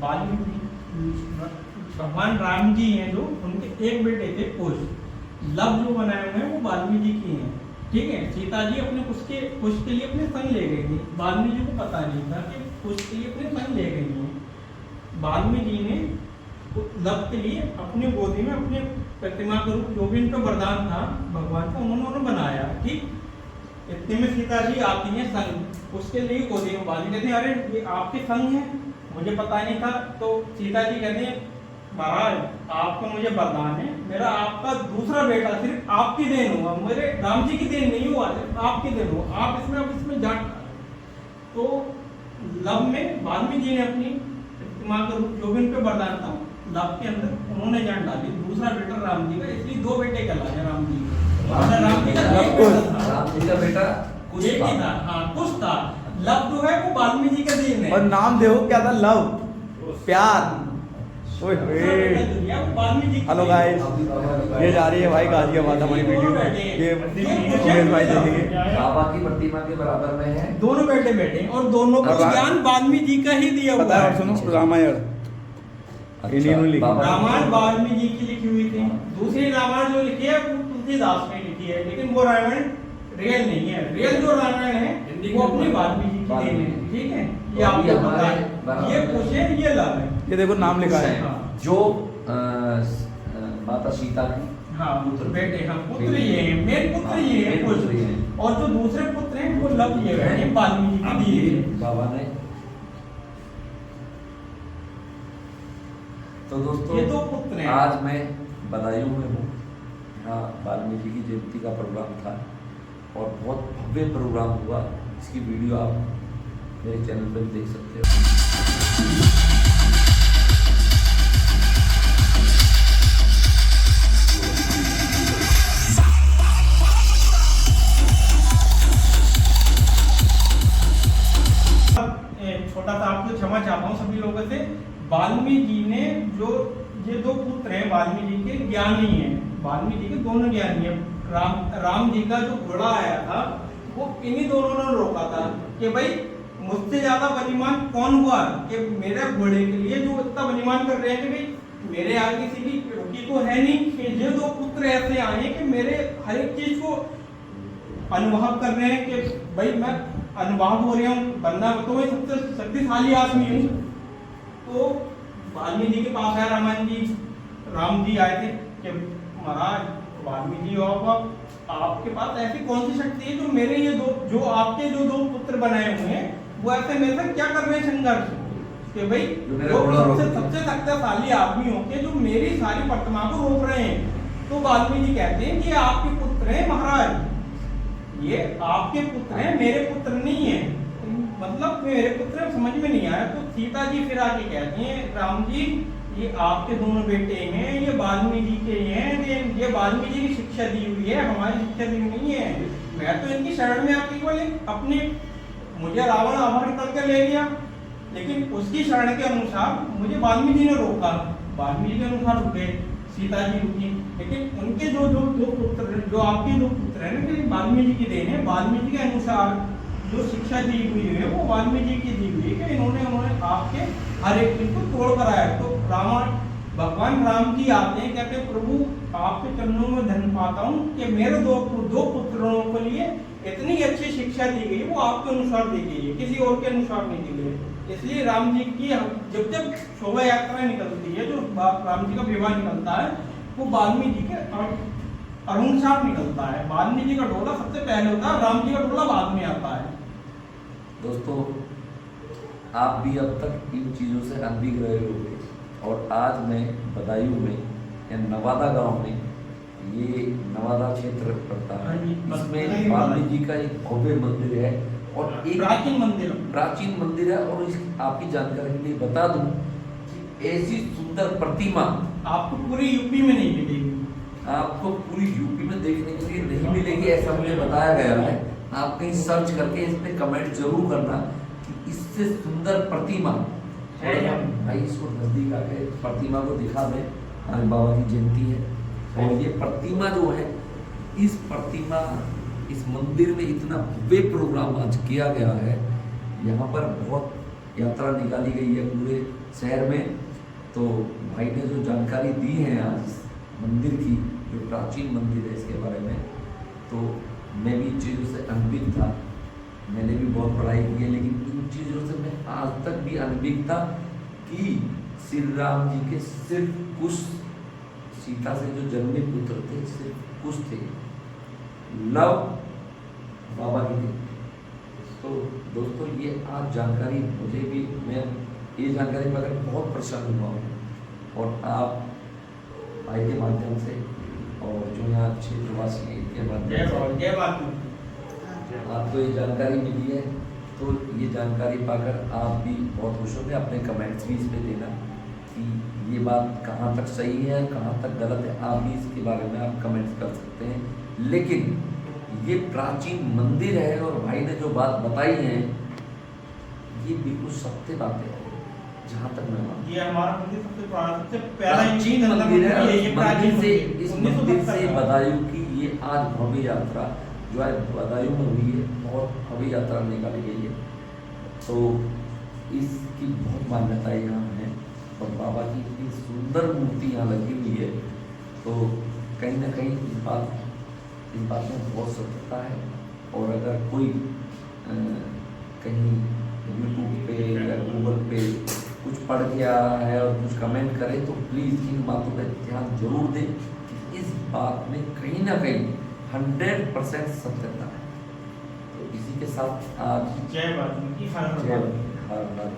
वाल्मीकि भगवान राम जी हैं जो, उनके एक बेटे थे कुश। लव जो बनाए हुए हैं वो वाल्मीकि की हैं, ठीक है। सीता जी अपने कुश के लिए अपने संग ले गई थी, वाल्मीकि जी को पता नहीं था कि कुश के लिए अपने संग ले गई हैं। वाल्मीकि जी ने लव के लिए अपनी गोदी में अपने प्रतिमा का रूप जो भी इनका वरदान था भगवान का, उन्होंने बनाया, ठीक। इतने में सीता जी आती हैं संग, उसके लिए गोदी में बाली कहते हैं अरे ये आपके संग है, मुझे पता नहीं था। तो सीता जी कहते हैं महाराज आपका मुझे वरदान है, मेरा आपका दूसरा बेटा सिर्फ आपकी देन हुआ, मेरे राम जी की देन नहीं हुआ, सिर्फ आपकी देन हुआ, आप इसमें जान। तो लव में वाल्मीकि जी ने अपनी प्रतिमा का रूप जो भी उनके वरदान था लव के अंदर उन्होंने जान डाली, दूसरा बेटा राम जी का, इसलिए दो बेटे कहलाए राम जी। राम जी का बेटा कुश था, हाँ कुश था। लव जो है वो वाल्मीकि जी का देन है। और नाम देखो क्या था, लव, प्यार। हेलो गाइस, ये जा रही है भाई गाजियाबाद हमारी वीडियो, ये भाई देखेंगे। बाबा की प्रतिमा के बराबर में है, दोनों बेटे बेटे और दोनों को ज्ञान वाल्मीकि जी का ही दिया हुआ है। सुनो रामायण, रामायण वाल्मीकि जी की लिखी हुई थी, दूसरी रामायण जो लिखी है वो तुलसीदास ने लिखी है, लेकिन वो रामायण रियल नहीं है। रियल जो रामायण है वो अपनी वाल्मीकि जी की देन है, ठीक है। ये आपको पता है, ये कुश है, ये लव है। ये देखो नाम लिखा है, जो माता सीता की हाँ बेटे, हाँ पुत्र ये हैं, मेन पुत्र ये हैं कुश, और जो दूसरे पुत्र हैं वो लव ये हैं, ये वाल्मीकि की दिए हैं बाबा ने। तो दोस्तों ये दो पुत्र हैं। आज मैं बदायूं में हूँ, यहाँ वाल्मीकि की जयंती का प्रोग्राम था और बहुत भव्य प्रोग्राम हुआ। इसकी वीडियो आप मेरे चैनल पर देख सकते हो। छोटा सा आपको क्षमा चाहता हूँ सभी लोगों से। वाल्मीकि जी ने जो ये दो पुत्र हैं वाल्मीकि जी के ज्ञानी हैं, वाल्मीकि जी के दोनों ज्ञानी हैं। राम जी का जो घोड़ा आया था वो इन्हीं दोनों ने रोका था कि भाई मुझसे ज्यादा बलिमान कौन हुआ कि मेरे घोड़े के लिए जो इतना बलिमान कर रहे हैं कि भाई मेरे आगे किसी की रोकी तो है नहीं, कि ये दो पुत्र ऐसे आए हैं कि मेरे हर एक चीज को अनुभव कर रहे हैं कि भाई मैं अनुभव हो रहा हूँ, बंदा तो मैं सबसे शक्तिशाली आदमी हूँ। तो वाल्मीकि जी के पास आया राम जी आए थे कि महाराज वाल्मीकि जी आपके पास ऐसी कौन सी शक्ति है जो मेरे ये दो जो आपके जो दो पुत्र बनाए हुए हैं वो ऐसे मेरे से क्या कर रहे हैं संघर्ष कि भाई जो सबसे शक्तिशाली आदमी हो के जो मेरी सारी प्रतिमा को रोक रहे हैं। तो वाल्मीकि जी कहते हैं कि आपके पुत्र हैं महाराज, ये आपके पुत्र हैं, मेरे पुत्र नहीं है। मतलब मेरे पुत्र समझ में नहीं आया। तो सीता जी फिर आके कहती हैं राम जी ये आपके दोनों बेटे हैं, ये वाल्मीकि जी के हैं, ये वाल्मीकि जी की शिक्षा दी हुई है, हमारी शिक्षा दी हुई नहीं है। मैं तो इनकी शरण में आके बोले अपने मुझे रावण अपहरण करके ले गया, लेकिन उसकी शरण के अनुसार मुझे वाल्मीकि जी ने रोका, वाल्मीकि के अनुसार रुके, सीता जी रुकी। लेकिन उनके जो दो पुत्र जो आपके दो पुत्र हैं ना वाल्मीकि जी की देन है, वाल्मीकि के अनुसार जो शिक्षा दी हुई है वो वाल्मीकि की दी हुई है कि उन्होंने आपके हर एक चीज को तोड़ कर आया। तो भगवान राम जी आते हैं, कहते हैं प्रभु आपके चरणों में धन पाता हूँ कि मेरे दो पुत्रों के लिए इतनी अच्छी शिक्षा दी गई, वो आपके अनुसार दी गई है, किसी और के अनुसार नहीं दी गई। इसलिए राम जी की जब शोभा यात्रा निकलती है, जो राम जी का विवाह निकलता है, वो वाल्मीकि जी के अनुसार निकलता है। वाल्मीकि जी का डोला सबसे पहले होता है, राम जी का डोला बाद में आता है। दोस्तों आप भी अब तक इन चीज़ों से अनभिज्ञ रहे होंगे और आज मैं बदायूं में या नवादा गांव में, ये नवादा क्षेत्र पड़ता है, इसमें वाल्मीकि जी का एक भव्य मंदिर है और एक प्राचीन मंदिर है। और इस आपकी जानकारी के लिए बता दूं कि ऐसी सुंदर प्रतिमा आपको पूरी यूपी में नहीं मिलेगी, आपको पूरी यूपी में देखने के लिए नहीं मिलेगी, ऐसा मुझे बताया गया है। आप कहीं सर्च करके इस पे कमेंट जरूर करना कि इससे सुंदर प्रतिमा। भाई इसको नजदीक आके प्रतिमा को दिखा दें, हमारे बाबा की जयंती है और ये प्रतिमा जो है, इस प्रतिमा इस मंदिर में इतना भव्य प्रोग्राम आज किया गया है। यहाँ पर बहुत यात्रा निकाली गई है पूरे शहर में। तो भाई ने जो जानकारी दी है आज इस मंदिर की, जो प्राचीन मंदिर है इसके बारे में, तो मैं भी इन चीज़ों से अनभिज्ञ था। मैंने भी बहुत पढ़ाई की है, लेकिन इन चीज़ों से मैं आज तक भी अनभिज्ञ था कि श्री राम जी के सिर्फ कुछ, सीता से जो जन्मे पुत्र थे सिर्फ कुछ थे, लव बाबा की थी। तो दोस्तों ये आज जानकारी मुझे भी, मैं ये जानकारी पाकर बहुत प्रसन्न हुआ हूँ, और आप भाई के माध्यम से और जो यहाँ क्षेत्रवासी हैं इनके माध्यम से आपको ये जानकारी मिली है। तो ये जानकारी पाकर आप भी बहुत खुश होंगे। अपने कमेंट्स भी इस पर देना कि ये बात कहाँ तक सही है, कहाँ तक गलत है, आप भी इसके बारे में आप कमेंट्स कर सकते हैं। लेकिन ये प्राचीन मंदिर है और भाई ने जो बात बताई है ये बिल्कुल सत्य बातें हैं, जहाँ तक मैं मानता हूँ। ये हमारा मंदिर सबसे पुराना, सबसे पहला प्राचीन मंदिर है। ये प्राचीन इस मंदिर से बदायूं की ये आज भव्य यात्रा जो है बदायूं में हुई है, बहुत भव्य यात्रा निकाली गई है। तो इसकी बहुत मान्यताएं यहाँ हैं, और बाबा की इतनी सुंदर मूर्ति यहाँ लगी हुई है। तो कहीं ना कहीं इस बात में बहुत सत्यता है। और अगर कोई कहीं यूट्यूब पे या गूगल पे कुछ पढ़ के आ रहा है और कुछ कमेंट करे, तो प्लीज़ इन बातों पर ध्यान जरूर दें कि इस बात में कहीं ना कहीं 100% सत्यता है। तो इसी के साथ आज जय बाबा की हर जय हर हर